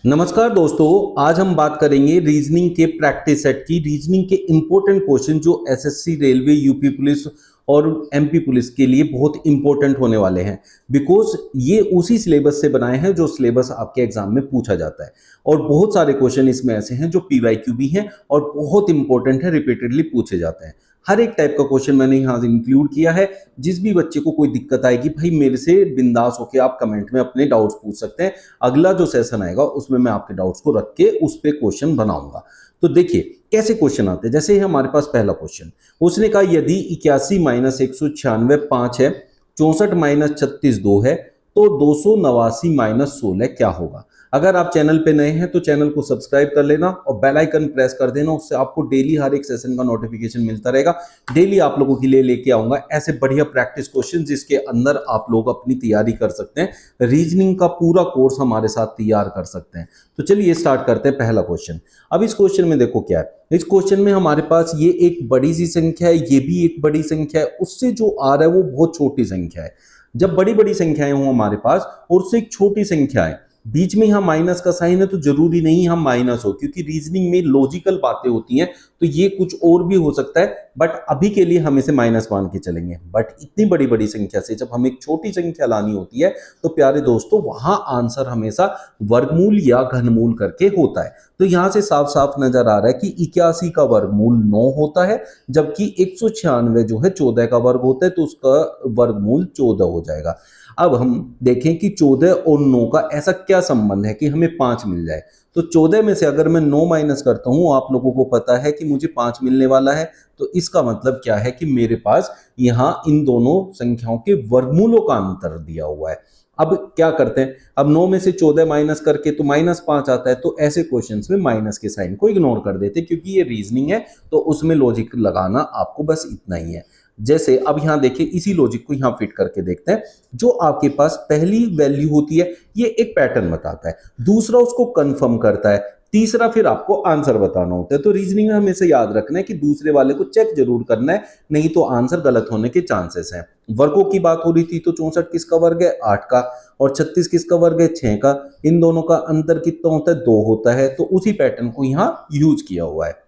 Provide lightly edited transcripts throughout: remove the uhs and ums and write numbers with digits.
नमस्कार दोस्तों, आज हम बात करेंगे रीजनिंग के प्रैक्टिस सेट की। रीजनिंग के इंपॉर्टेंट क्वेश्चन जो एसएससी, रेलवे, यूपी पुलिस और एमपी पुलिस के लिए बहुत इंपॉर्टेंट होने वाले हैं। बिकॉज ये उसी सिलेबस से बनाए हैं जो सिलेबस आपके एग्जाम में पूछा जाता है। और बहुत सारे क्वेश्चन इसमें ऐसे हैं जो पीवाईक्यू भी हैं और बहुत इंपॉर्टेंट है, रिपीटेडली पूछे जाते हैं। हर एक टाइप का क्वेश्चन मैंने यहाँ इंक्लूड किया है। जिस भी बच्चे को कोई दिक्कत आएगी भाई, मेरे से बिंदास होकर आप कमेंट में अपने डाउट्स पूछ सकते हैं। अगला जो सेशन आएगा उसमें मैं आपके डाउट्स को रख के उस पर क्वेश्चन बनाऊंगा। तो देखिए कैसे क्वेश्चन आते हैं। जैसे हमारे पास पहला क्वेश्चन, उसने कहा यदि 81 माइनस 196 5 है, 64 माइनस 36 2 है, तो 289 माइनस 16 क्या होगा। अगर आप चैनल पे नए हैं तो चैनल को सब्सक्राइब कर लेना और बेल आइकन प्रेस कर देना। उससे आपको डेली हर एक सेशन का नोटिफिकेशन मिलता रहेगा। डेली आप लोगों के लिए लेके आऊंगा ऐसे बढ़िया प्रैक्टिस क्वेश्चन जिसके अंदर आप लोग अपनी तैयारी कर सकते हैं। रीजनिंग का पूरा कोर्स हमारे साथ तैयार कर सकते हैं। तो चलिए स्टार्ट करते हैं पहला क्वेश्चन। अब इस क्वेश्चन में देखो क्या है। इस क्वेश्चन में हमारे पास ये एक बड़ी सी संख्या है, ये भी एक बड़ी संख्या है, उससे जो आ रहा है वो बहुत छोटी संख्या है। जब बड़ी बड़ी संख्याएं हो हमारे पास और उससे एक छोटी संख्या है, बीच में यहां माइनस का साइन है, तो जरूरी नहीं हम माइनस हो, क्योंकि रीजनिंग में लॉजिकल बातें होती हैं तो ये कुछ और भी हो सकता है। बट अभी के लिए हम इसे माइनस मान के चलेंगे। बट इतनी बड़ी बड़ी संख्या से जब हमें एक छोटी संख्या लानी होती है तो प्यारे दोस्तों वहां आंसर हमेशा वर्गमूल या घनमूल करके होता है। तो यहां से साफ साफ नजर आ रहा है कि 81 का वर्गमूल 9 होता है, जबकि 196 जो है 14 का वर्ग होता है, तो उसका वर्गमूल 14 हो जाएगा। अब हम देखें कि 14 और 9 का ऐसा क्या संबंध है कि हमें 5 मिल जाए। तो 14 में से अगर मैं 9 माइनस करता हूं, आप लोगों को पता है कि मुझे 5 मिलने वाला है। तो इसका मतलब क्या है कि मेरे पास यहां इन दोनों संख्याओं के वर्गमूलों का अंतर दिया हुआ है। अब क्या करते हैं, अब 9 में से 14 माइनस करके तो -5 आता है। तो ऐसे क्वेश्चंस में माइनस के साइन को इग्नोर कर देते, क्योंकि ये रीजनिंग है तो उसमें लॉजिक लगाना आपको बस इतना ही है। जैसे अब यहां देखिए, इसी लॉजिक को यहां फिट करके देखते हैं। जो आपके पास पहली वैल्यू होती है ये एक पैटर्न बताता है, दूसरा उसको कंफर्म करता है, तीसरा फिर आपको आंसर बताना होता है। तो रीजनिंग में हमेशा याद रखना है कि दूसरे वाले को चेक जरूर करना है, नहीं तो आंसर गलत होने के चांसेस हैं। वर्गों की बात हो रही थी तो 64 किसका वर्ग है, 8 का, और 36 किसका वर्ग है, 6 का। इन दोनों का अंतर कितना होता है, 2 होता है। तो उसी पैटर्न को यहां यूज किया हुआ है।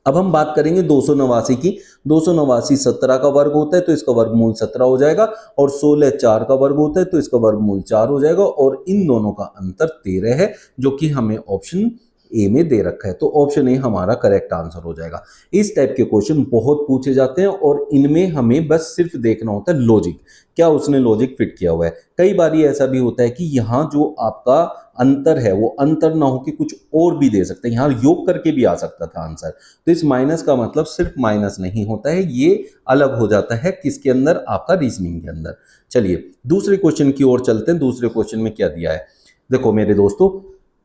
अब हम बात करेंगे 289 की। 289 17 का वर्ग होता है तो इसका वर्गमूल 17 हो जाएगा, और 16 4 का वर्ग होता है तो इसका वर्गमूल 4 हो जाएगा, और इन दोनों का अंतर 13 है, जो कि हमें ऑप्शन ए में दे रखा है। तो ऑप्शन ए हमारा करेक्ट आंसर हो जाएगा। इस टाइप के क्वेश्चन बहुत पूछे जाते हैं और इनमें हमें बस सिर्फ देखना होता है लॉजिक, क्या उसने लॉजिक फिट किया हुआ है। कई बार ये ऐसा भी होता है कि यहाँ जो आपका अंतर है वो अंतर ना हो कि कुछ और भी दे सकते हैं, यहाँ योग करके भी आ सकता था आंसर। तो इस माइनस का मतलब सिर्फ माइनस नहीं होता है, ये अलग हो जाता है किसके अंदर, आपका रीजनिंग के अंदर। चलिए दूसरे क्वेश्चन की ओर चलते हैं। दूसरे क्वेश्चन में क्या दिया है, देखो मेरे दोस्तों,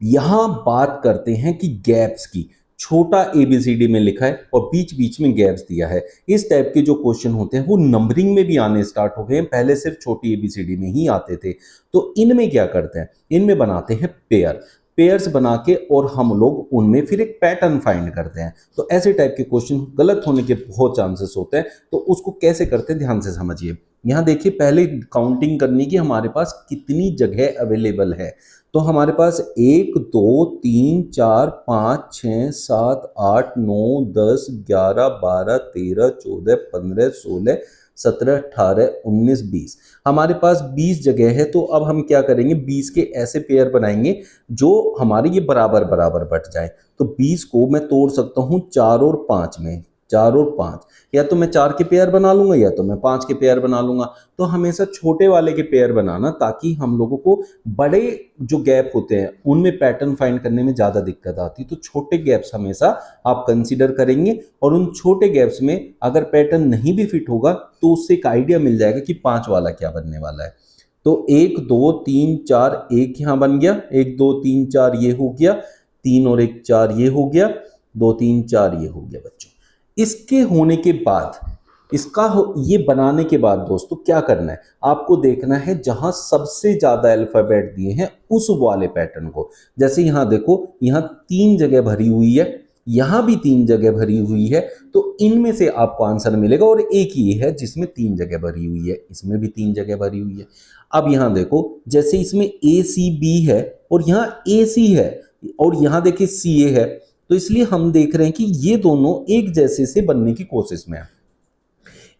यहां बात करते हैं कि गैप्स की। छोटा एबीसीडी में लिखा है और बीच बीच में गैप्स दिया है। इस टाइप के जो क्वेश्चन होते हैं वो नंबरिंग में भी आने स्टार्ट हो गए हैं, पहले सिर्फ छोटी एबीसीडी में ही आते थे। तो इनमें क्या करते हैं, इनमें बनाते हैं पेयर, पेयर्स बना के और हम लोग उनमें फिर एक पैटर्न फाइंड करते हैं। तो ऐसे टाइप के क्वेश्चन गलत होने के बहुत चांसेस होते हैं। तो उसको कैसे करते हैं ध्यान से समझिए। यहाँ देखिए, पहले काउंटिंग करने की हमारे पास कितनी जगह अवेलेबल है। तो हमारे पास 1 2 3 4 5 6 7 8 9 10 11 12 13 14 15 16 17 18 19 20, हमारे पास 20 जगह है। तो अब हम क्या करेंगे, 20 के ऐसे पेयर बनाएंगे जो हमारे ये बराबर बराबर बट जाए। तो 20 को मैं तोड़ सकता हूं 4 और 5 में, 4 और 5, या तो मैं 4 के पेयर बना लूंगा या तो मैं 5 के पेयर बना लूंगा। तो हमेशा छोटे वाले के पेयर बनाना, ताकि हम लोगों को बड़े जो गैप होते हैं उनमें पैटर्न फाइंड करने में ज्यादा दिक्कत आती है। तो छोटे गैप्स हमेशा आप कंसीडर करेंगे, और उन छोटे गैप्स में अगर पैटर्न नहीं भी फिट होगा तो उससे एक आइडिया मिल जाएगा कि 5 वाला क्या बनने वाला है। तो 1 2 3 4 1 यहां बन गया, 1 2 3 4 ये हो गया, 3 और 1 4 ये हो गया, 2 3 4 ये हो गया बच्चों। इसके होने के बाद, ये बनाने के बाद दोस्तों क्या करना है, आपको देखना है जहां सबसे ज्यादा अल्फाबेट दिए हैं उस वाले पैटर्न को। जैसे यहां देखो, यहां 3 जगह भरी हुई है, यहां भी 3 जगह भरी हुई है, तो इनमें से आपको आंसर मिलेगा। और एक ही है जिसमें 3 जगह भरी हुई है, इसमें भी 3 जगह भरी हुई है। अब यहां देखो, जैसे इसमें ए सी बी है और यहाँ ए सी है और यहाँ देखिए सी ए है, तो इसलिए हम देख रहे हैं कि ये दोनों एक जैसे से बनने की कोशिश में है।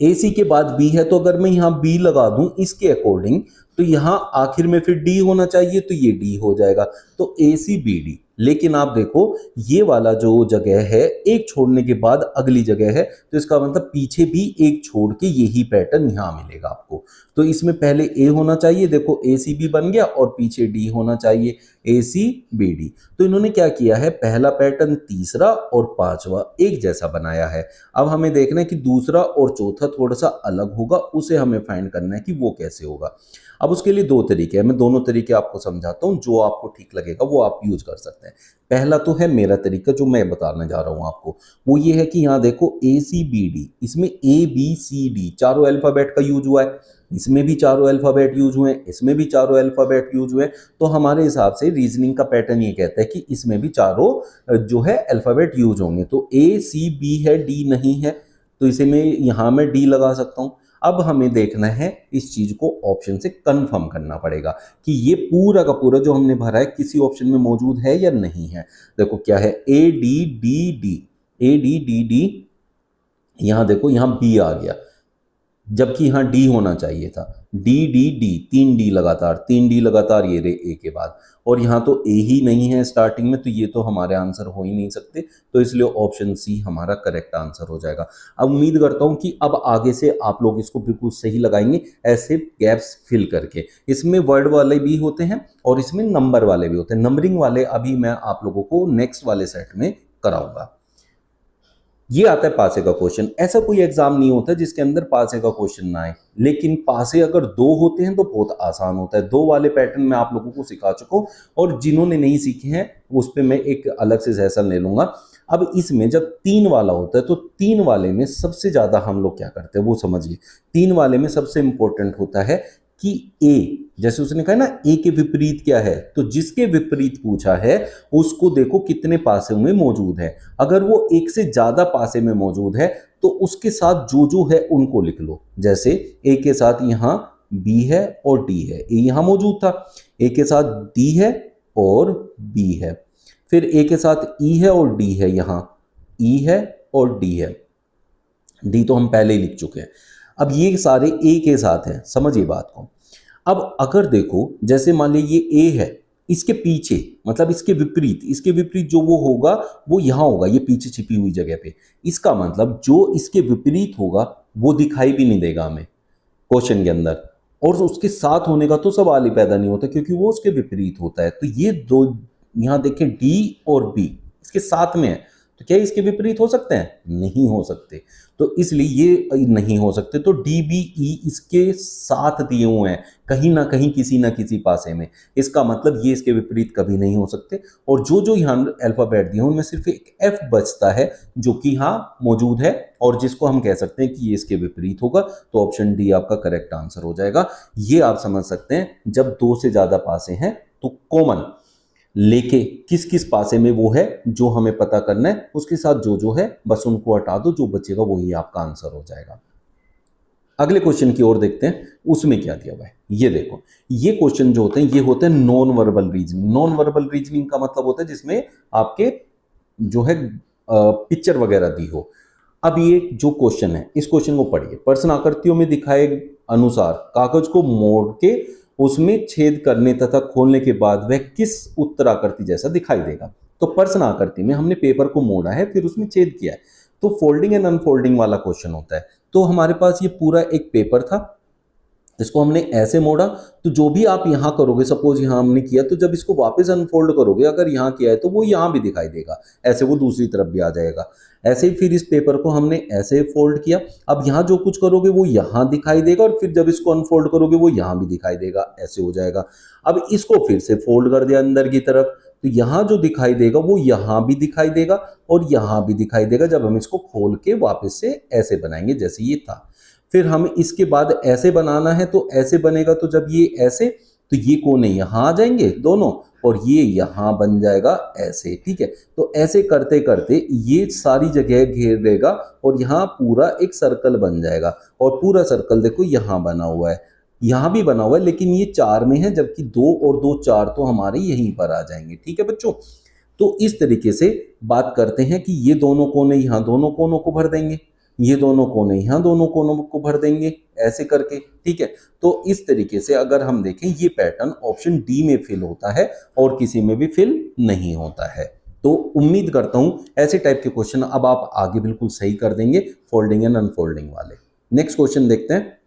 ए सी के बाद बी है, तो अगर मैं यहाँ बी लगा दूं इसके अकॉर्डिंग, तो यहाँ आखिर में फिर डी होना चाहिए, तो ये डी हो जाएगा, तो ए सी बी डी। लेकिन आप देखो ये वाला जो जगह है एक छोड़ने के बाद अगली जगह है, तो इसका मतलब पीछे भी एक छोड़ के यही पैटर्न यहाँ मिलेगा आपको। तो इसमें पहले ए होना चाहिए, देखो ए सी बी बन गया और पीछे डी होना चाहिए, ए सी बी डी। तो इन्होंने क्या किया है, पहला पैटर्न तीसरा और पांचवा एक जैसा बनाया है। अब हमें देखना है कि दूसरा और चौथा थोड़ा सा अलग होगा, उसे हमें फाइंड करना है कि वो कैसे होगा। अब उसके लिए दो तरीके हैं, मैं दोनों तरीके आपको समझाता हूं, जो आपको ठीक लगेगा वो आप यूज कर सकते हैं। पहला तो है मेरा तरीका जो मैं बताने जा रहा हूं आपको, वो ये है कि यहाँ देखो ए सी बी डी, इसमें ए बी सी डी चारों अल्फाबेट का यूज हुआ है, इसमें भी चारों अल्फाबेट यूज हुए हैं, इसमें भी चारों अल्फाबेट यूज हुए हैं। तो हमारे हिसाब से रीजनिंग का पैटर्न ये कहता है कि इसमें भी चारों जो है अल्फाबेट यूज होंगे। तो ए सी बी है, डी नहीं है, तो इसे मैं यहाँ में डी लगा सकता हूं। अब हमें देखना है इस चीज को ऑप्शन से कंफर्म करना पड़ेगा कि ये पूरा का पूरा जो हमने भरा है किसी ऑप्शन में मौजूद है या नहीं है। देखो क्या है, A D D D, A D D D, यहां देखो यहां बी आ गया, जबकि यहां डी होना चाहिए था, डी डी डी, तीन डी लगातार, तीन डी लगातार ये रहे ए के बाद, और यहां तो ए ही नहीं है स्टार्टिंग में, तो ये तो हमारे आंसर हो ही नहीं सकते, तो इसलिए ऑप्शन सी हमारा करेक्ट आंसर हो जाएगा। अब उम्मीद करता हूं कि अब आगे से आप लोग इसको बिल्कुल सही लगाएंगे, ऐसे गैप्स फिल करके। इसमें वर्ड वाले भी होते हैं और इसमें नंबर वाले भी होते हैं, नंबरिंग वाले अभी मैं आप लोगों को नेक्स्ट वाले सेट में कराऊंगा। ये आता है पासे का क्वेश्चन। ऐसा कोई एग्जाम नहीं होता जिसके अंदर पासे का क्वेश्चन ना आए, लेकिन पासे अगर दो होते हैं तो बहुत आसान होता है। दो वाले पैटर्न मैं आप लोगों को सिखा चुका हूं, और जिन्होंने नहीं सीखे हैं उस पर मैं एक अलग से सेशन ले लूंगा। अब इसमें जब तीन वाला होता है तो तीन वाले में सबसे ज्यादा हम लोग क्या करते हैं वो समझिए। तीन वाले में सबसे इंपॉर्टेंट होता है कि ए, जैसे उसने कहा ना ए के विपरीत क्या है, तो जिसके विपरीत पूछा है उसको देखो कितने पासे में मौजूद है। अगर वो एक से ज्यादा पासे में मौजूद है तो उसके साथ जो जो है उनको लिख लो। जैसे ए के साथ यहाँ बी है और डी है, ए यहाँ मौजूद था, ए के साथ डी है और बी है, फिर ए के साथ ई है और डी है, यहाँ ई है और डी है, डी तो हम पहले ही लिख चुके हैं। अब ये सारे ए के साथ हैं, समझिए बात को। अब अगर देखो जैसे मान लीजिए ये ए है, इसके पीछे मतलब इसके विपरीत जो वो होगा वो यहां होगा, ये पीछे छिपी हुई जगह पे। इसका मतलब जो इसके विपरीत होगा वो दिखाई भी नहीं देगा हमें क्वेश्चन के अंदर, और उसके साथ होने का तो सवाल ही पैदा नहीं होता क्योंकि वो उसके विपरीत होता है। तो ये दो यहां देखें डी और बी इसके साथ में है, तो क्या इसके विपरीत हो सकते हैं? नहीं हो सकते, तो इसलिए ये नहीं हो सकते। तो डी बी ई इसके साथ दिए हुए हैं कहीं ना कहीं किसी ना किसी पासे में, इसका मतलब ये इसके विपरीत कभी नहीं हो सकते। और जो जो यहाँ अल्फाबेट दिए उनमें सिर्फ एक एफ बचता है जो कि यहाँ मौजूद है और जिसको हम कह सकते हैं कि ये इसके विपरीत होगा, तो ऑप्शन डी आपका करेक्ट आंसर हो जाएगा। ये आप समझ सकते हैं जब दो से ज्यादा पासे हैं तो कॉमन लेके किस किस पासे में वो है जो हमें पता करना है, उसके साथ जो जो है बस उनको हटा दो, जो बचेगा वही आपका आंसर हो जाएगा। अगले क्वेश्चन की ओर देखते हैं, उसमें क्या दिया हुआ है। ये देखो, ये क्वेश्चन जो होते हैं ये होते हैं non verbal reasoning. Non verbal reasoning का मतलब होता है जिसमें आपके जो है पिक्चर वगैरह दी हो। अब ये जो क्वेश्चन है इस क्वेश्चन को पढ़िए। प्रश्न आकृतियों में दिखाए अनुसार कागज को मोड़ के उसमें छेद करने तथा खोलने के बाद वह किस उत्तराकृति जैसा दिखाई देगा। तो प्रश्न आकृति में हमने पेपर को मोड़ा है फिर उसमें छेद किया है, तो फोल्डिंग एंड अनफोल्डिंग वाला क्वेश्चन होता है। तो हमारे पास ये पूरा एक पेपर था, इसको हमने ऐसे मोड़ा, तो जो भी आप यहाँ करोगे, सपोज यहाँ हमने किया, तो जब इसको वापस अनफोल्ड करोगे अगर यहाँ किया है तो वो यहाँ भी दिखाई देगा, ऐसे वो दूसरी तरफ भी आ जाएगा। ऐसे ही फिर इस पेपर को हमने ऐसे फोल्ड किया, अब यहाँ जो कुछ करोगे वो यहाँ दिखाई देगा और फिर जब इसको अनफोल्ड करोगे वो यहाँ भी दिखाई देगा, ऐसे हो जाएगा। अब इसको फिर से फोल्ड कर दिया अंदर की तरफ, तो यहाँ जो दिखाई देगा वो यहाँ भी दिखाई देगा और यहाँ भी दिखाई देगा जब हम इसको खोल के वापस से ऐसे बनाएंगे जैसे ये था। फिर हमें इसके बाद ऐसे बनाना है, तो ऐसे बनेगा, तो जब ये ऐसे, तो ये कोने यहाँ आ जाएंगे दोनों और ये यहाँ बन जाएगा ऐसे, ठीक है। तो ऐसे करते करते ये सारी जगह घेर देगा और यहाँ पूरा एक सर्कल बन जाएगा और पूरा सर्कल देखो यहाँ बना हुआ है। यहाँ भी बना हुआ है लेकिन ये 4 में है, जबकि 2 और 2 4 तो हमारे यहीं पर आ जाएंगे। ठीक है बच्चों, तो इस तरीके से बात करते हैं कि ये दोनों कोने यहाँ दोनों कोनों को भर देंगे, ये दोनों कोने यहाँ दोनों कोनों को भर देंगे, ऐसे करके। ठीक है, तो इस तरीके से अगर हम देखें ये पैटर्न ऑप्शन डी में फिल होता है और किसी में भी फिल नहीं होता है। तो उम्मीद करता हूं ऐसे टाइप के क्वेश्चन अब आप आगे बिल्कुल सही कर देंगे, फोल्डिंग एंड अनफोल्डिंग वाले। नेक्स्ट क्वेश्चन देखते हैं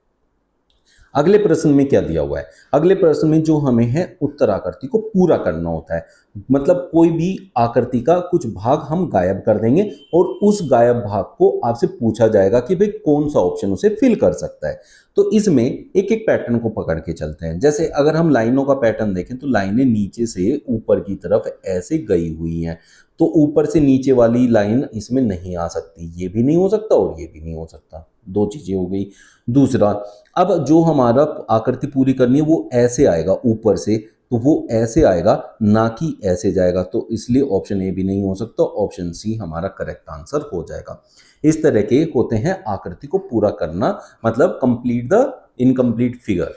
अगले प्रश्न में क्या दिया हुआ है। अगले प्रश्न में जो हमें है उत्तर आकृति को पूरा करना होता है, मतलब कोई भी आकृति का कुछ भाग हम गायब कर देंगे और उस गायब भाग को आपसे पूछा जाएगा कि भाई कौन सा ऑप्शन उसे फिल कर सकता है। तो इसमें एक एक पैटर्न को पकड़ के चलते हैं। जैसे अगर हम लाइनों का पैटर्न देखें तो लाइनें नीचे से ऊपर की तरफ ऐसे गई हुई हैं, तो ऊपर से नीचे वाली लाइन इसमें नहीं आ सकती, ये भी नहीं हो सकता और ये भी नहीं हो सकता, दो चीजें हो गई। दूसरा, अब जो हमारा आकृति पूरी करनी है वो ऐसे आएगा ऊपर से, तो वो ऐसे आएगा ना कि ऐसे जाएगा, तो इसलिए ऑप्शन ए भी नहीं हो सकता, ऑप्शन सी हमारा करेक्ट आंसर हो जाएगा। इस तरह के होते हैं आकृति को पूरा करना, मतलब कंप्लीट द इनकम्प्लीट फिगर।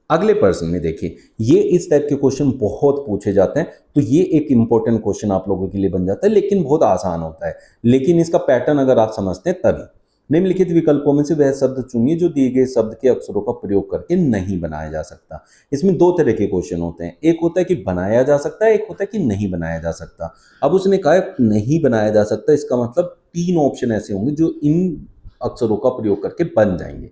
अगले प्रश्न में देखिए, ये इस टाइप के क्वेश्चन बहुत पूछे जाते हैं, तो ये एक इंपॉर्टेंट क्वेश्चन आप लोगों के लिए बन जाता है, लेकिन बहुत आसान होता है। लेकिन इसका पैटर्न अगर आप समझते हैं तभी। निम्नलिखित विकल्पों में से वह शब्द चुनिए जो दिए गए शब्द के अक्षरों का प्रयोग करके नहीं बनाया जा सकता। इसमें दो तरह के क्वेश्चन होते हैं, एक होता है कि बनाया जा सकता है, एक होता है कि नहीं बनाया जा सकता। अब उसने कहा है नहीं बनाया जा सकता, इसका मतलब 3 ऑप्शन ऐसे होंगे जो इन अक्षरों का प्रयोग करके बन जाएंगे।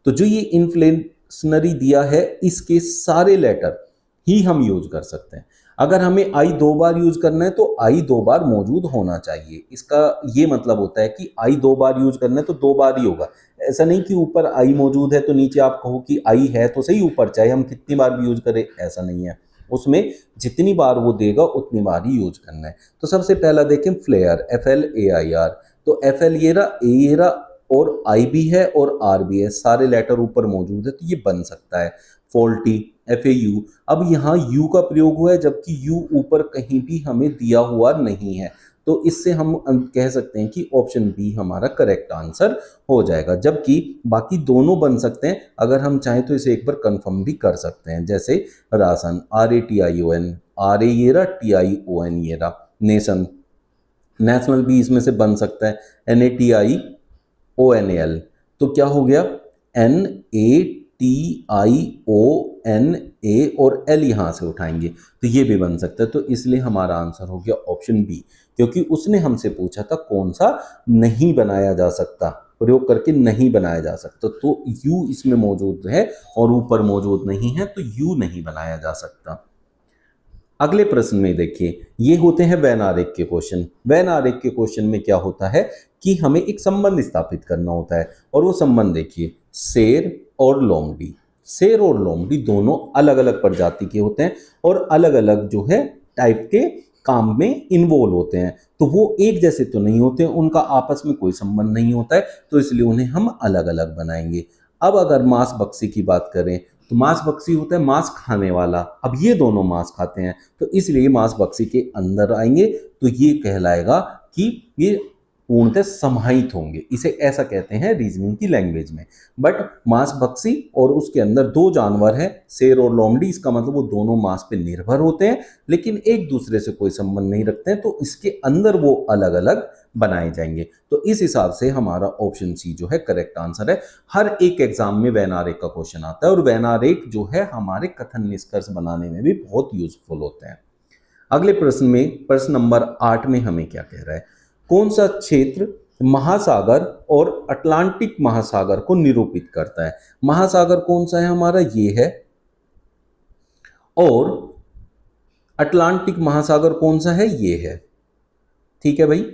तो जो ये इन्फ्लेशनरी दिया है इसके सारे लेटर ही हम यूज कर सकते हैं। अगर हमें आई 2 बार यूज करना है तो आई 2 बार मौजूद होना चाहिए, इसका ये मतलब होता है कि आई 2 बार यूज करना है तो 2 बार ही होगा। ऐसा नहीं कि ऊपर आई मौजूद है तो नीचे आप कहो कि आई है तो सही ऊपर, चाहे हम कितनी बार भी यूज करें, ऐसा नहीं है। उसमें जितनी बार वो देगा उतनी बार ही यूज करना है। तो सबसे पहला देखें फ्लेयर, FLAIR, तो FL ये रहा, A ये रहा और I भी है और R भी है, सारे लेटर ऊपर मौजूद है तो ये बन सकता है। फॉल्टी, FAU, अब यहाँ U का प्रयोग हुआ है जबकि U ऊपर कहीं भी हमें दिया हुआ नहीं है, तो इससे हम कह सकते हैं कि ऑप्शन बी हमारा करेक्ट आंसर हो जाएगा। जबकि बाकी दोनों बन सकते हैं, अगर हम चाहें तो इसे एक बार कंफर्म भी कर सकते हैं। जैसे राशन, RATION, RA ये रहा, TION ये रहा। नेशन, नेशनल भी इसमें से बन सकता है, NATIONAL, तो क्या हो गया NATIONA और L यहाँ से उठाएंगे तो ये भी बन सकता है। तो इसलिए हमारा आंसर हो गया ऑप्शन बी, क्योंकि उसने हमसे पूछा था कौन सा नहीं बनाया जा सकता, प्रयोग करके नहीं बनाया जा सकता, तो U इसमें मौजूद है और ऊपर मौजूद नहीं है, तो U नहीं बनाया जा सकता। अगले प्रश्न में देखिए, ये होते हैं वैन आरेख के क्वेश्चन। वैन आरेख के क्वेश्चन में क्या होता है कि हमें एक संबंध स्थापित करना होता है, और वो संबंध देखिए, शेर और लोमड़ी। शेर और लोमड़ी दोनों अलग अलग प्रजाति के होते हैं और अलग अलग जो है टाइप के काम में इन्वॉल्व होते हैं, तो वो एक जैसे तो नहीं होते, उनका आपस में कोई संबंध नहीं होता है, तो इसलिए उन्हें हम अलग अलग बनाएंगे। अब अगर मांस बक्सी की बात करें तो मांस बक्सी होता है मांस खाने वाला, अब ये दोनों मांस खाते हैं तो इसलिए मांस बक्सी के अंदर आएंगे, तो ये कहलाएगा कि ये पूर्णतः समाहित होंगे, इसे ऐसा कहते हैं रीजनिंग की लैंग्वेज में। बट मांस बक्सी और उसके अंदर 2 जानवर हैं, शेर और लोमड़ी, इसका मतलब वो दोनों मांस पे निर्भर होते हैं लेकिन एक दूसरे से कोई संबंध नहीं रखते हैं, तो इसके अंदर वो अलग अलग बनाए जाएंगे। तो इस हिसाब से हमारा ऑप्शन सी जो है करेक्ट आंसर है। हर एक एग्जाम में वैन आरेख का क्वेश्चन आता है और वैन आरेख जो है हमारे कथन निष्कर्ष बनाने में भी बहुत यूजफुल होते हैं। अगले प्रश्न में, प्रश्न नंबर 8 में हमें क्या कह रहा है, कौन सा क्षेत्र महासागर और अटलांटिक महासागर को निरूपित करता है। महासागर कौन सा है हमारा, ये है, और अटलांटिक महासागर कौन सा है, ये है। ठीक है भाई,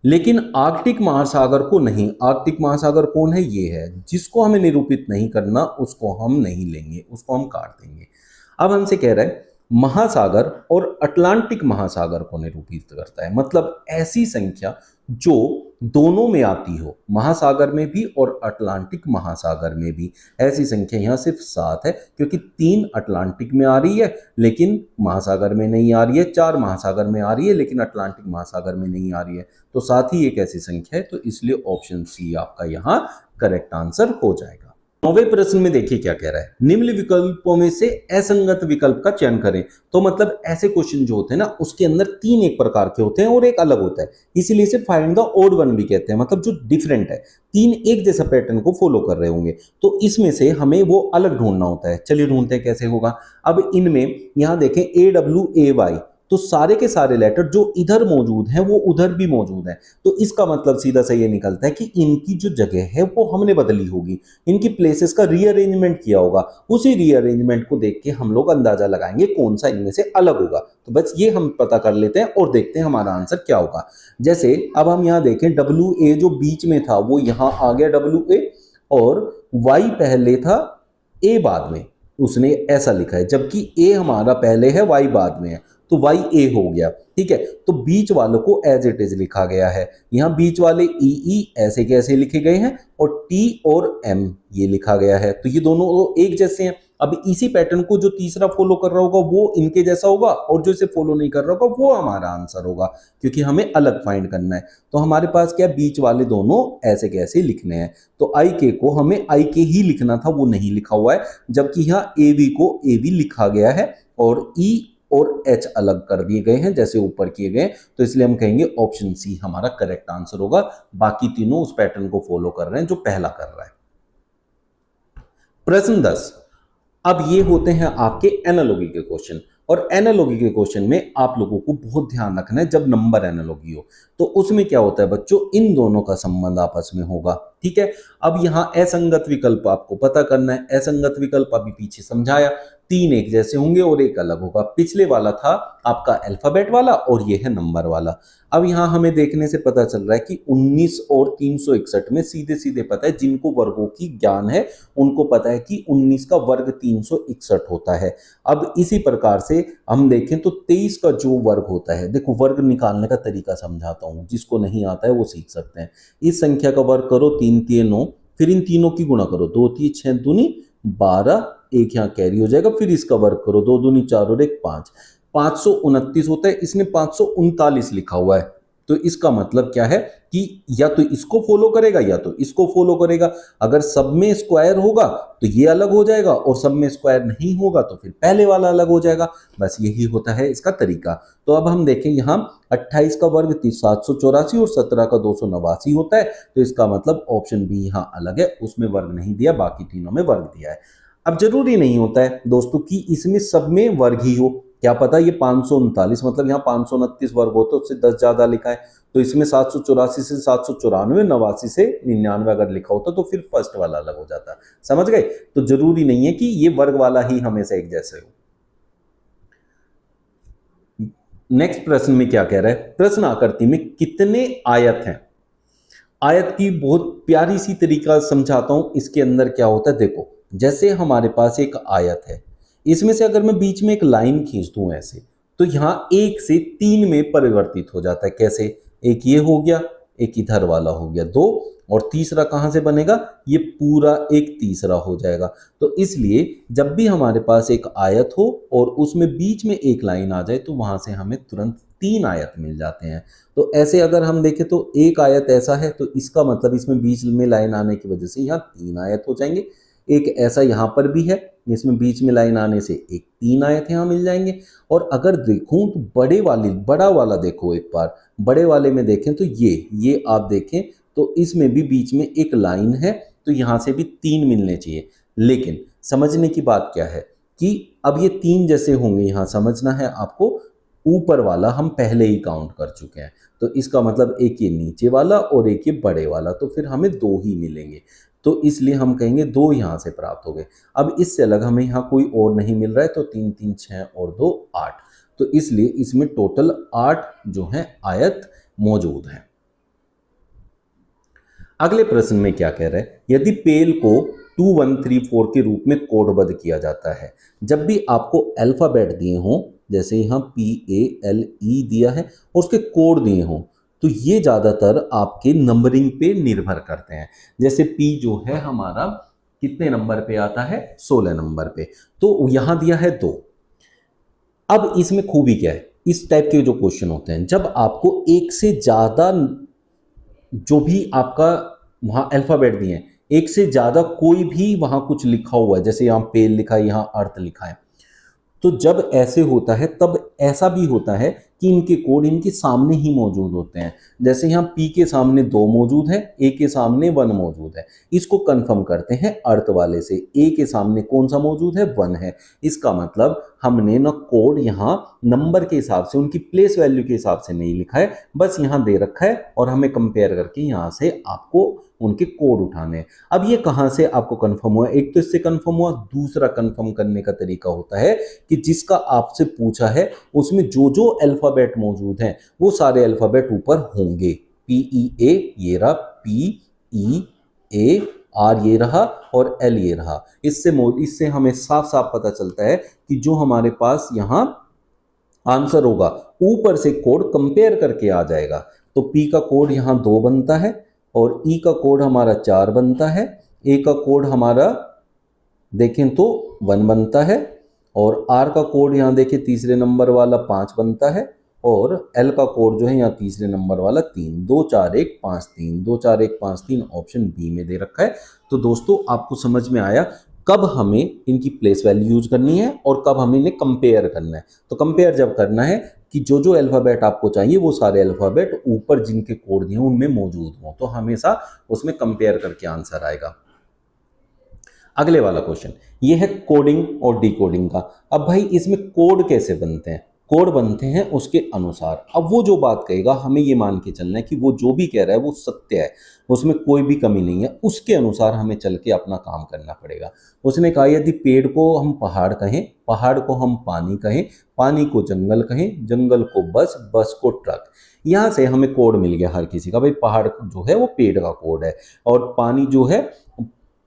लेकिन आर्कटिक महासागर को नहीं, आर्कटिक महासागर कौन है, ये है। जिसको हमें निरूपित नहीं करना उसको हम नहीं लेंगे, उसको हम काट देंगे। अब हमसे कह रहा है महासागर और अटलांटिक महासागर को निरूपित करता है। मतलब ऐसी संख्या जो दोनों में आती हो, महासागर में भी और अटलांटिक महासागर में भी। ऐसी संख्या यहाँ सिर्फ 7 है, क्योंकि 3 अटलांटिक में आ रही है लेकिन महासागर में नहीं आ रही है, 4 महासागर में आ रही है लेकिन अटलांटिक महासागर में नहीं आ रही है। तो 7 ही एक ऐसी संख्या है, तो इसलिए ऑप्शन सी आपका यहाँ करेक्ट आंसर हो जाएगा। 9वें प्रश्न में देखिए क्या कह रहा है, निम्न विकल्पों में से असंगत विकल्प का चयन करें। तो मतलब ऐसे क्वेश्चन जो होते हैं ना, उसके अंदर 3 एक प्रकार के होते हैं और एक अलग होता है, इसीलिए इसे फाइंड द ऑड वन भी कहते हैं। मतलब जो डिफरेंट है, 3 एक जैसा पैटर्न को फॉलो कर रहे होंगे, तो इसमें से हमें वो अलग ढूंढना होता है। चलिए ढूंढते हैं कैसे होगा। अब इनमें यहां देखें AWAY, तो सारे के सारे लेटर जो इधर मौजूद हैं वो उधर भी मौजूद हैं। तो इसका मतलब सीधा सा ये निकलता है कि इनकी जो जगह है वो हमने बदली होगी, इनकी प्लेसेस का रीअरेंजमेंट किया होगा। उसी रीअरेंजमेंट को देख के हम लोग अंदाजा लगाएंगे कौन सा इनमें से अलग होगा। तो बस ये हम पता कर लेते हैं और देखते हैं हमारा आंसर क्या होगा। जैसे अब हम यहाँ देखें, WA जो बीच में था वो यहाँ आ गया WA, और Y पहले था A बाद में, उसने ऐसा लिखा है, जबकि A हमारा पहले है Y बाद में है, तो YA हो गया। ठीक है, तो बीच वालों को एज इट इज लिखा गया है। यहाँ बीच वाले EE ऐसे कैसे लिखे गए हैं और T और M ये लिखा गया है, तो ये दोनों एक जैसे हैं। अब इसी पैटर्न को जो तीसरा फॉलो कर रहा होगा वो इनके जैसा होगा, और जो इसे फॉलो नहीं कर रहा होगा वो हमारा आंसर होगा, क्योंकि हमें अलग फाइंड करना है। तो हमारे पास क्या, बीच वाले दोनों ऐसे कैसे लिखने हैं। तो IK को हमें IK ही लिखना था, वो नहीं लिखा हुआ है, जबकि यहाँ AV को AV लिखा गया है और E और H अलग कर दिए गए हैं जैसे ऊपर किए गए। तो इसलिए हम कहेंगे ऑप्शन सी हमारा करेक्ट आंसर होगा। बाकी तीनों उस पैटर्न को फॉलो कर रहे हैं जो पहला कर रहा है। प्रश्न 10, अब ये होते हैं आपके एनालॉजी के क्वेश्चन, और एनालॉजी के क्वेश्चन में आप लोगों को बहुत ध्यान रखना है, जब नंबर एनालॉजी हो तो उसमें क्या होता है बच्चों, इन दोनों का संबंध आपस में होगा। ठीक है, अब यहाँ असंगत विकल्प आपको पता करना है। असंगत विकल्प अभी पीछे समझाया, 3 एक जैसे होंगे और एक अलग होगा। पिछले वाला था आपका अल्फाबेट वाला और ये है नंबर वाला। अब यहाँ हमें देखने से पता चल रहा है कि 19 और 361 में सीधे सीधे पता है, जिनको वर्गों की ज्ञान है उनको पता है कि 19 का वर्ग 361 होता है। अब इसी प्रकार से हम देखें तो 23 का जो वर्ग होता है, देखो वर्ग निकालने का तरीका समझाता हूं, जिसको नहीं आता है वो सीख सकते हैं। इस संख्या का वर्ग करो, 3 3 9, फिर इन तीनों की गुणा करो, 2 3 6 दूनी 12, एक यहाँ कैरी हो जाएगा, फिर इसका वर्ग करो, 2 दूनी 4 और 1 5, 529 होता है। इसने 539 लिखा हुआ है, तो इसका मतलब क्या है कि या तो इसको फॉलो करेगा या तो इसको फॉलो करेगा। अगर सब में स्क्वायर होगा तो ये अलग हो जाएगा, और सब में स्क्वायर नहीं होगा तो फिर पहले वाला अलग हो जाएगा। बस यही होता है इसका तरीका। तो अब हम देखें, यहाँ 28 का वर्ग 784 और 17 का 289 होता है, तो इसका मतलब ऑप्शन बी यहाँ अलग है, उसमें वर्ग नहीं दिया, बाकी तीनों में वर्ग दिया है। अब जरूरी नहीं होता है दोस्तों कि इसमें सब में वर्ग ही हो, क्या पता ये 539 मतलब यहाँ 529 वर्ग हो तो उससे 10 ज्यादा लिखा है, तो इसमें 784 से 794, 89 से 99 अगर लिखा होता तो फिर फर्स्ट वाला अलग हो जाता। समझ गए? तो जरूरी नहीं है कि ये वर्ग वाला ही हमेशा एक जैसे हो। नेक्स्ट प्रश्न में क्या कह रहा है, प्रश्न आकृति में कितने आयत हैं। आयत की बहुत प्यारी सी तरीका समझाता हूं। इसके अंदर क्या होता है, देखो जैसे हमारे पास एक आयत है, इसमें से अगर मैं बीच में एक लाइन खींच दूं ऐसे, तो यहां 1 से 3 में परिवर्तित हो जाता है। कैसे, एक ये हो गया, एक इधर वाला हो गया 2, और तीसरा कहां से बनेगा, ये पूरा एक तीसरा हो जाएगा। तो इसलिए जब भी हमारे पास एक आयत हो और उसमें बीच में एक लाइन आ जाए तो वहां से हमें तुरंत 3 आयत मिल जाते हैं। तो ऐसे अगर हम देखें तो एक आयत ऐसा है, तो इसका मतलब इसमें बीच में लाइन आने की वजह से यहाँ 3 आयत हो जाएंगे। एक ऐसा यहाँ पर भी है, इसमें बीच में लाइन आने से एक 3 आयत यहाँ मिल जाएंगे। और अगर देखूं तो बड़ा वाला देखो, एक बार बड़े वाले में देखें तो ये आप देखें तो इसमें भी बीच में एक लाइन है, तो यहाँ से भी 3 मिलने चाहिए। लेकिन समझने की बात क्या है कि अब ये 3 जैसे होंगे, यहाँ समझना है आपको, ऊपर वाला हम पहले ही काउंट कर चुके हैं, तो इसका मतलब एक ये नीचे वाला और एक ये बड़े वाला, तो फिर हमें 2 ही मिलेंगे। तो इसलिए हम कहेंगे 2 यहाँ से प्राप्त हो गए। अब इससे अलग हमें यहाँ कोई और नहीं मिल रहा है, तो 3 3 6 और 2 8, तो इसलिए इसमें टोटल 8 जो है आयत मौजूद है। अगले प्रश्न में क्या कह रहा है, यदि पेल को 2134 के रूप में कोडबद्ध किया जाता है, जब भी आपको अल्फाबेट दिए हों, जैसे यहाँ PALE दिया है और उसके कोड दिए हों, तो ये ज़्यादातर आपके नंबरिंग पे निर्भर करते हैं। जैसे P जो है हमारा कितने नंबर पे आता है, 16 नंबर पे, तो यहाँ दिया है 2। अब इसमें खूबी क्या है, इस टाइप के जो क्वेश्चन होते हैं, जब आपको एक से ज़्यादा जो भी आपका वहाँ अल्फ़ाबेट दिए हैं, एक से ज़्यादा कोई भी वहाँ कुछ लिखा हुआ है, जैसे यहाँ पेल लिखा है, यहाँ अर्थ लिखा है, तो जब ऐसे होता है तब ऐसा भी होता है कि इनके कोड इनके सामने ही मौजूद होते हैं। जैसे यहाँ P के सामने 2 मौजूद है, A के सामने 1 मौजूद है। इसको कंफर्म करते हैं अर्थ वाले से, A के सामने कौन सा मौजूद है, 1 है। इसका मतलब हमने ना कोड यहाँ नंबर के हिसाब से, उनकी प्लेस वैल्यू के हिसाब से नहीं लिखा है, बस यहाँ दे रखा है और हमें कंपेयर करके यहाँ से आपको उनके कोड उठाने हैं। अब ये कहाँ से आपको कंफर्म हुआ, एक तो इससे कंफर्म हुआ, दूसरा कंफर्म करने का तरीका होता है कि जिसका आपसे पूछा है उसमें जो जो अल्फाबेट मौजूद हैं वो सारे अल्फाबेट ऊपर होंगे। PEA ये रहा, PEAR ये रहा और L ये रहा। इससे हमें साफ साफ पता चलता है कि जो हमारे पास यहाँ आंसर होगा ऊपर से कोड कंपेयर करके आ जाएगा। तो P का कोड यहाँ 2 बनता है और E का कोड हमारा 4 बनता है, A का कोड हमारा देखें तो 1 बनता है और R का कोड यहाँ देखिए तीसरे नंबर वाला 5 बनता है और L का कोड जो है यहाँ तीसरे नंबर वाला 3, 2 4 1 5 3, 2 4 1 5 3 ऑप्शन बी में दे रखा है। तो दोस्तों आपको समझ में आया कब हमें इनकी प्लेस वैल्यू यूज करनी है और कब हमें इन्हें कंपेयर करना है। तो कंपेयर जब करना है कि जो जो अल्फ़ाबेट आपको चाहिए वो सारे अल्फ़ाबेट ऊपर जिनके कोड दिए उनमें मौजूद हों, तो हमेशा उसमें कंपेयर करके आंसर आएगा। अगले वाला क्वेश्चन ये है कोडिंग और डिकोडिंग का। अब भाई इसमें कोड कैसे बनते हैं, कोड बनते हैं उसके अनुसार। अब वो जो बात कहेगा हमें ये मान के चलना है कि वो जो भी कह रहा है वो सत्य है, उसमें कोई भी कमी नहीं है, उसके अनुसार हमें चल के अपना काम करना पड़ेगा। उसने कहा यदि पेड़ को हम पहाड़ कहें, पहाड़ को हम पानी कहें, पानी को जंगल कहें, जंगल को बस, बस को ट्रक। यहाँ से हमें कोड मिल गया हर किसी का, भाई पहाड़ जो है वो पेड़ का कोड है और पानी जो है,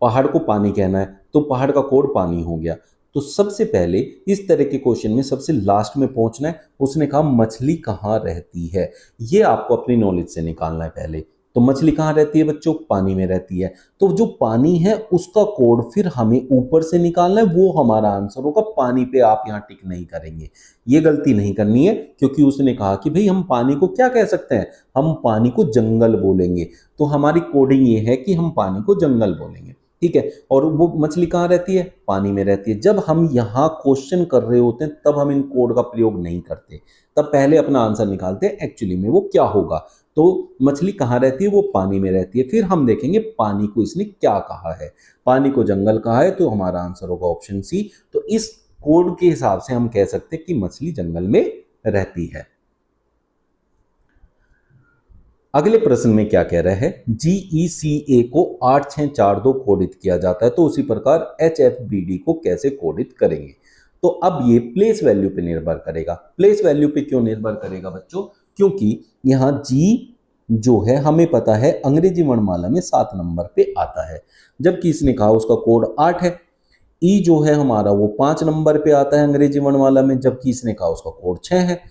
पहाड़ को पानी कहना है तो पहाड़ का कोड पानी हो गया। तो सबसे पहले इस तरह के क्वेश्चन में सबसे लास्ट में पहुंचना है। उसने कहा मछली कहाँ रहती है, ये आपको अपनी नॉलेज से निकालना है पहले। तो मछली कहाँ रहती है बच्चों, पानी में रहती है। तो जो पानी है उसका कोड फिर हमें ऊपर से निकालना है, वो हमारा आंसर होगा। पानी पे आप यहाँ टिक नहीं करेंगे, ये गलती नहीं करनी है, क्योंकि उसने कहा कि भाई हम पानी को क्या कह सकते हैं, हम पानी को जंगल बोलेंगे। तो हमारी कोडिंग ये है कि हम पानी को जंगल बोलेंगे, ठीक है। और वो मछली कहाँ रहती है, पानी में रहती है। जब हम यहाँ क्वेश्चन कर रहे होते हैं तब हम इन कोड का प्रयोग नहीं करते, तब पहले अपना आंसर निकालते हैं एक्चुअली में वो क्या होगा। तो मछली कहाँ रहती है, वो पानी में रहती है। फिर हम देखेंगे पानी को इसने क्या कहा है, पानी को जंगल कहा है, तो हमारा आंसर होगा ऑप्शन सी। तो इस कोड के हिसाब से हम कह सकते हैं कि मछली जंगल में रहती है। अगले प्रश्न में क्या कह रहा है, GECA को 8642 कोडित किया जाता है, तो उसी प्रकार HFBD को कैसे कोडित करेंगे। तो अब ये प्लेस वैल्यू पे निर्भर करेगा। प्लेस वैल्यू पे क्यों निर्भर करेगा बच्चों, क्योंकि यहाँ G जो है हमें पता है अंग्रेजी वर्णमाला में 7 नंबर पे आता है, जबकि इसने कहा उसका कोड 8 है। E जो है हमारा वो 5 नंबर पे आता है अंग्रेजी वर्णमाला में, जबकि इसने कहा उसका कोड 6 है।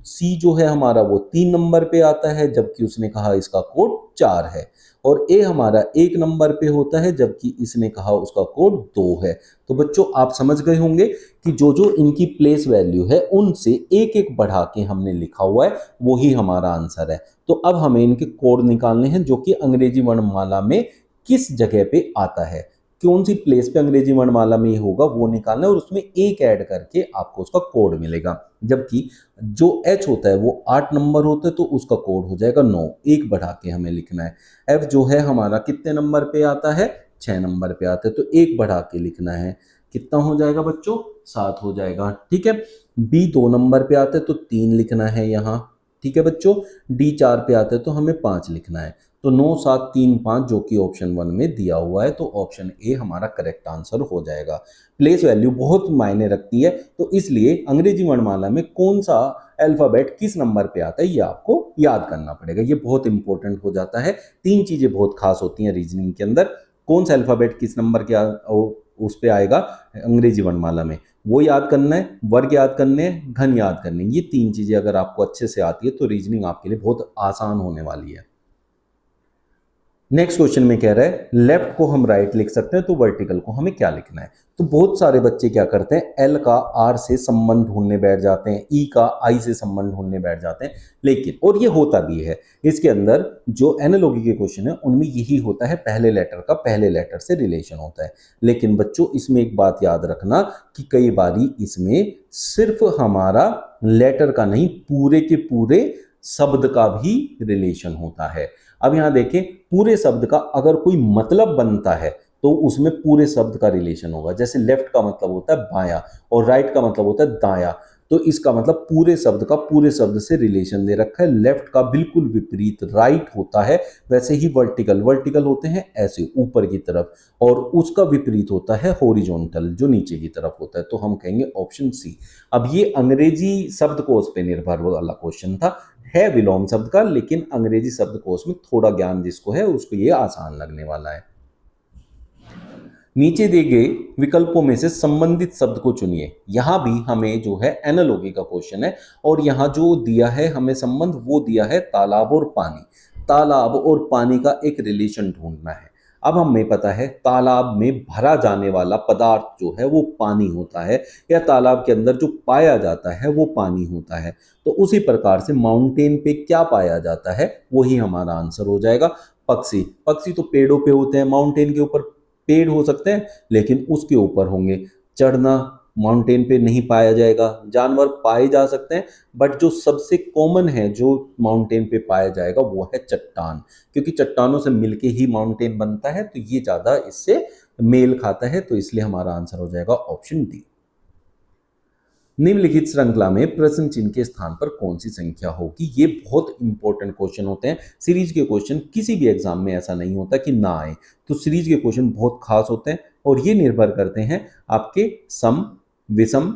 C जो है हमारा वो 3 नंबर पे आता है, जबकि उसने कहा इसका कोड 4 है। और A हमारा 1 नंबर पे होता है, जबकि इसने कहा उसका कोड 2 है। तो बच्चों आप समझ गए होंगे कि जो जो इनकी प्लेस वैल्यू है उनसे एक एक बढ़ा के हमने लिखा हुआ है, वही हमारा आंसर है। तो अब हमें इनके कोड निकालने हैं जो कि अंग्रेजी वर्णमाला में किस जगह पे आता है, कौन सी प्लेस पे अंग्रेजी वर्णमाला में होगा वो निकालना है, और उसमें एक ऐड करके आपको उसका कोड मिलेगा। जबकि जो H होता है वो 8 नंबर होता है, तो उसका कोड हो जाएगा 9, एक बढ़ा के हमें लिखना है। F जो है हमारा कितने नंबर पे आता है, 6 नंबर पे आता है, तो एक बढ़ा के लिखना है। कितना हो जाएगा बच्चों, 7 हो जाएगा, ठीक है। B 2 नंबर पे आता है तो 3 लिखना है यहाँ, ठीक है बच्चों। D 4 पे आता है तो हमें 5 लिखना है। तो 9 7 3 5 जो कि ऑप्शन 1 में दिया हुआ है, तो ऑप्शन ए हमारा करेक्ट आंसर हो जाएगा। प्लेस वैल्यू बहुत मायने रखती है, तो इसलिए अंग्रेजी वर्णमाला में कौन सा अल्फाबेट किस नंबर पे आता है ये आपको याद करना पड़ेगा। ये बहुत इंपॉर्टेंट हो जाता है। तीन चीजें बहुत खास होती हैं रीजनिंग के अंदर, कौन सा अल्फाबेट किस नंबर के उस पे आएगा अंग्रेजी वर्णमाला में, वो याद करना है, वर्ग याद करने हैं, घन याद करने हैं। ये तीन चीजें अगर आपको अच्छे से आती है तो रीजनिंग आपके लिए बहुत आसान होने वाली है। नेक्स्ट क्वेश्चन में कह रहा है लेफ्ट को हम राइट लिख सकते हैं तो वर्टिकल को हमें क्या लिखना है। तो बहुत सारे बच्चे क्या करते हैं, एल का आर से संबंध ढूंढने बैठ जाते हैं, ई का आई से संबंध ढूंढने बैठ जाते हैं, लेकिन और ये होता भी है इसके अंदर जो एनालॉजी के क्वेश्चन है उनमें यही होता है, पहले लेटर का पहले लेटर से रिलेशन होता है। लेकिन बच्चों इसमें एक बात याद रखना कि कई बारी इसमें सिर्फ हमारा लेटर का नहीं पूरे के पूरे शब्द का भी रिलेशन होता है। अब यहां देखें, पूरे शब्द का अगर कोई मतलब बनता है तो उसमें पूरे शब्द का रिलेशन होगा। जैसे लेफ्ट का मतलब होता है बायां और राइट का मतलब होता है दायां, तो इसका मतलब पूरे शब्द का पूरे शब्द से रिलेशन दे रखा है। लेफ्ट का बिल्कुल विपरीत राइट होता है। वैसे ही वर्टिकल वर्टिकल होते हैं ऐसे ऊपर की तरफ, और उसका विपरीत होता है हॉरिजॉन्टल जो नीचे की तरफ होता है। तो हम कहेंगे ऑप्शन सी। अब ये अंग्रेजी शब्दकोश पे निर्भर वाला क्वेश्चन था, है विलोम शब्द का, लेकिन अंग्रेजी शब्दकोश में थोड़ा ज्ञान जिसको है उसको ये आसान लगने वाला है। नीचे दिए गए विकल्पों में से संबंधित शब्द को चुनिए। यहां भी हमें जो है एनालॉजी का क्वेश्चन है, और यहां जो दिया है हमें संबंध वो दिया है तालाब और पानी। तालाब और पानी का एक रिलेशन ढूंढना है। अब हमें पता है तालाब में भरा जाने वाला पदार्थ जो है वो पानी होता है, या तालाब के अंदर जो पाया जाता है वो पानी होता है। तो उसी प्रकार से माउंटेन पे क्या पाया जाता है वही हमारा आंसर हो जाएगा। पक्षी, पक्षी तो पेड़ों पे होते हैं, माउंटेन के ऊपर पेड़ हो सकते हैं लेकिन उसके ऊपर होंगे। चढ़ना माउंटेन पे नहीं पाया जाएगा। जानवर पाए जा सकते हैं बट जो सबसे कॉमन है जो माउंटेन पे पाया जाएगा वो है चट्टान, क्योंकि चट्टानों से मिलके ही माउंटेन बनता है, तो ये ज्यादा इससे मेल खाता है। तो इसलिए हमारा आंसर हो जाएगा ऑप्शन डी। निम्नलिखित श्रृंखला में प्रश्न चिन्ह के स्थान पर कौन सी संख्या होगी। ये बहुत इंपॉर्टेंट क्वेश्चन होते हैं। सीरीज के क्वेश्चन किसी भी एग्जाम में ऐसा नहीं होता कि ना आए, तो सीरीज के क्वेश्चन बहुत खास होते हैं और ये निर्भर करते हैं आपके सम, विषम,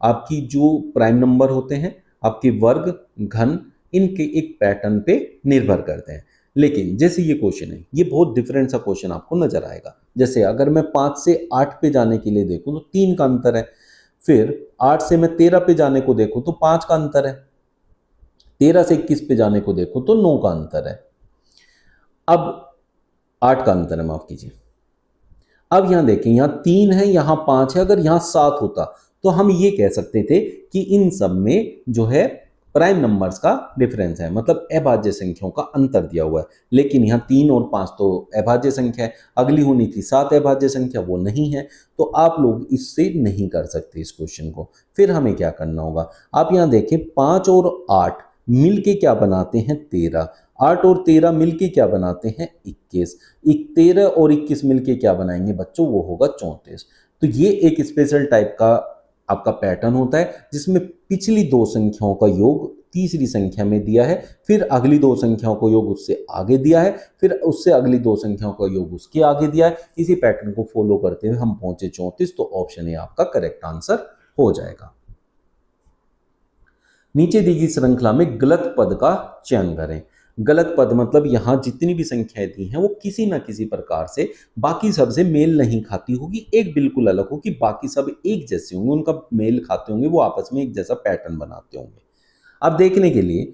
आपकी जो प्राइम नंबर होते हैं, आपके वर्ग, घन, इनके एक पैटर्न पे निर्भर करते हैं। लेकिन जैसे ये क्वेश्चन है, ये बहुत डिफरेंट सा क्वेश्चन आपको नजर आएगा। जैसे अगर मैं 5 से 8 पे जाने के लिए देखूं तो 3 का अंतर है, फिर 8 से मैं 13 पे जाने को देखूं तो 5 का अंतर है, 13 से 21 पे जाने को देखूं तो 9 का अंतर है, अब 8 का अंतर है, माफ कीजिए। अब यहां देखें, यहां 3 है, यहां 5 है। अगर यहां 7 होता तो हम ये कह सकते थे कि इन सब में जो है प्राइम नंबर्स का डिफरेंस है, मतलब अभाज्य संख्याओं का अंतर दिया हुआ है। लेकिन यहाँ 3 और 5 तो अभाज्य संख्या है, अगली होनी थी 7 अभाज्य संख्या, वो नहीं है। तो आप लोग इससे नहीं कर सकते इस क्वेश्चन को। फिर हमें क्या करना होगा, आप यहाँ देखें 5 और 8 मिलके क्या बनाते हैं 13, 8 और 13 मिलके क्या बनाते हैं 21, 13 और 21 मिलके क्या बनाएंगे बच्चों, वो होगा 34। तो ये एक स्पेशल टाइप का आपका पैटर्न होता है जिसमें पिछली दो संख्याओं का योग तीसरी संख्या में दिया है, फिर अगली दो संख्याओं को योग उससे आगे दिया है, फिर उससे अगली दो संख्याओं का योग उसके आगे दिया है। इसी पैटर्न को फॉलो करते हुए हम पहुंचे 34, तो ऑप्शन ए आपका करेक्ट आंसर हो जाएगा। नीचे दी गई श्रृंखला में गलत पद का चयन करें। गलत पद मतलब यहां जितनी भी संख्याएं दी हैं वो किसी ना किसी प्रकार से बाकी सब से मेल नहीं खाती होगी, एक बिल्कुल अलग होगी, बाकी सब एक जैसे होंगे, उनका मेल खाते होंगे, वो आपस में एक जैसा पैटर्न बनाते होंगे। अब देखने के लिए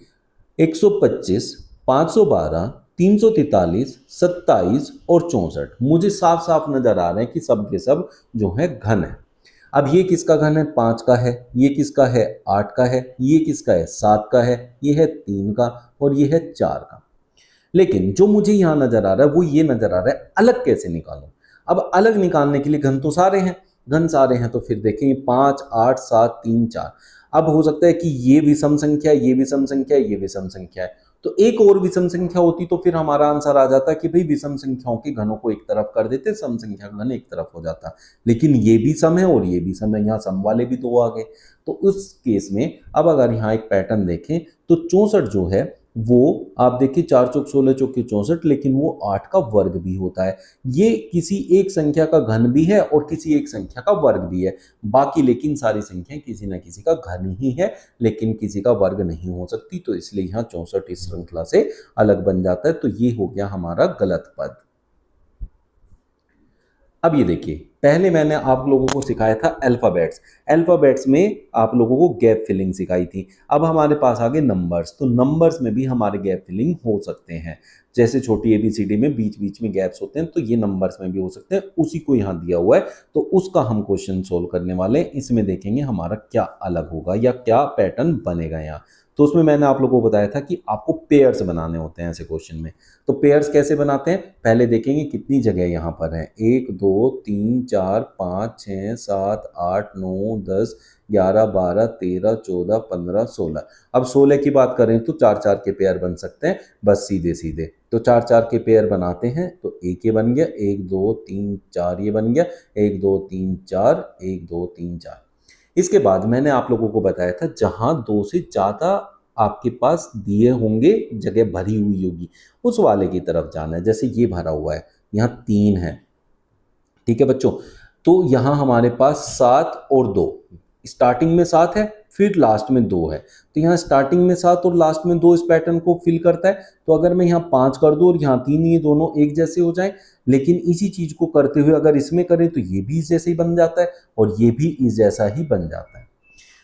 125, 512, 343, 27 और 64 मुझे साफ साफ नजर आ रहे हैं कि सब के सब जो है घन है। अब ये किसका घन है, 5 का है, ये किसका है 8 का है, ये किसका है 7 का है, ये है 3 का और ये है 4 का। लेकिन जो मुझे यहां नजर आ रहा है वो ये नजर आ रहा है अलग कैसे निकालूं। अब अलग निकालने के लिए घन तो सारे हैं, घन सारे हैं, तो फिर देखें 5, 8, 7, 3, 4। अब हो सकता है कि ये विषम संख्या, ये विषम संख्या, ये विषम संख्या है, तो एक और विषम संख्या होती तो फिर हमारा आंसर आ जाता कि भाई विषम संख्याओं के घनों को एक तरफ कर देते, सम संख्या का घन एक तरफ हो जाता। लेकिन ये भी सम है और ये भी सम है, यहाँ सम वाले भी दो आ गए। तो उस केस में अब अगर यहाँ एक पैटर्न देखें तो 64 जो है वो आप देखिए 4 चौक 16 चौके 64, लेकिन वो 8 का वर्ग भी होता है। ये किसी एक संख्या का घन भी है और किसी एक संख्या का वर्ग भी है। बाकी लेकिन सारी संख्याएं किसी ना किसी का घन ही है, लेकिन किसी का वर्ग नहीं हो सकती, तो इसलिए यहाँ 64 इस श्रृंखला से अलग बन जाता है। तो ये हो गया हमारा गलत पद। अब ये देखिए, पहले मैंने आप लोगों को सिखाया था अल्फाबेट्स। अल्फाबेट्स में आप लोगों को गैप फिलिंग सिखाई थी। अब हमारे पास आ गए नंबर्स, तो नंबर्स में भी हमारे गैप फिलिंग हो सकते हैं। जैसे छोटी एबीसीडी में बीच बीच में गैप्स होते हैं, तो ये नंबर्स में भी हो सकते हैं। उसी को यहाँ दिया हुआ है, तो उसका हम क्वेश्चन सोल्व करने वाले हैं। इसमें देखेंगे हमारा क्या अलग होगा या क्या पैटर्न बनेगा यहाँ। तो उसमें मैंने आप लोगों को बताया था कि आपको पेयर्स बनाने होते हैं ऐसे क्वेश्चन में। तो पेयर्स कैसे बनाते हैं, पहले देखेंगे कितनी जगह यहाँ पर है। 1 2 3 4 5 6 7 8 9 10 11 12 13 14 15 16। अब 16 की बात करें तो 4 4 के पेयर बन सकते हैं, बस सीधे सीधे। तो 4 4 के पेयर बनाते हैं, तो एक ये बन गया, 1 2 3 4 ये बन गया, 1 2 3 4 1 2 3 4। इसके बाद मैंने आप लोगों को बताया था जहां 2 से ज्यादा आपके पास दिए होंगे, जगह भरी हुई होगी, उस वाले की तरफ जाना है। जैसे ये भरा हुआ है, यहाँ 3 है, ठीक है बच्चों। तो यहाँ हमारे पास 7 और 2, स्टार्टिंग में 7 है, फिर लास्ट में 2 है। तो यहाँ स्टार्टिंग में 7 और लास्ट में 2 इस पैटर्न को फिल करता है। तो अगर मैं यहाँ 5 कर दूं और यहाँ 3, ये दोनों एक जैसे हो जाएं, लेकिन इसी चीज को करते हुए अगर इसमें करें तो ये भी इस जैसे ही बन जाता है और ये भी इस जैसा ही बन जाता है।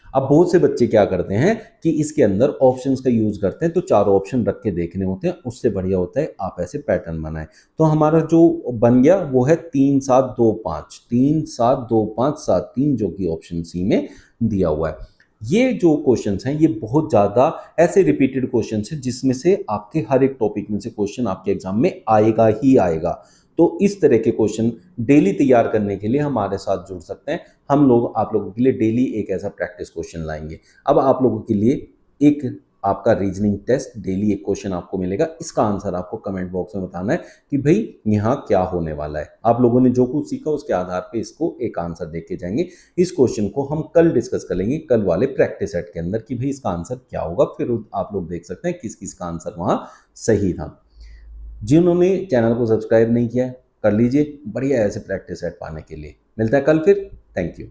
अब बहुत से बच्चे क्या करते हैं कि इसके अंदर ऑप्शंस का यूज करते हैं, तो चारों ऑप्शन रख के देखने होते हैं। उससे बढ़िया होता है आप ऐसे पैटर्न बनाएं। तो हमारा जो बन गया वो है 3 7 2 5, 3 7 2 5 7 3, जो कि ऑप्शन सी में दिया हुआ है। ये जो क्वेश्चंस हैं ये बहुत ज़्यादा ऐसे रिपीटेड क्वेश्चंस हैं जिसमें से आपके हर एक टॉपिक में से क्वेश्चन आपके एग्जाम में आएगा ही आएगा। तो इस तरह के क्वेश्चन डेली तैयार करने के लिए हमारे साथ जुड़ सकते हैं। हम लोग आप लोगों के लिए डेली एक ऐसा प्रैक्टिस क्वेश्चन लाएंगे। अब आप लोगों के लिए एक आपका रीजनिंग टेस्ट, डेली एक क्वेश्चन आपको मिलेगा। इसका आंसर आपको कमेंट बॉक्स में बताना है कि भाई यहाँ क्या होने वाला है। आप लोगों ने जो कुछ सीखा उसके आधार पे इसको एक आंसर देख के जाएंगे। इस क्वेश्चन को हम कल डिस्कस कर लेंगे, कल वाले प्रैक्टिस सेट के अंदर, कि भाई इसका आंसर क्या होगा। फिर आप लोग देख सकते हैं किस किस का आंसर वहाँ सही था। जिन्होंने चैनल को सब्सक्राइब नहीं किया है कर लीजिए, बढ़िया ऐसे प्रैक्टिस सेट पाने के लिए। मिलता है कल फिर। Thank you.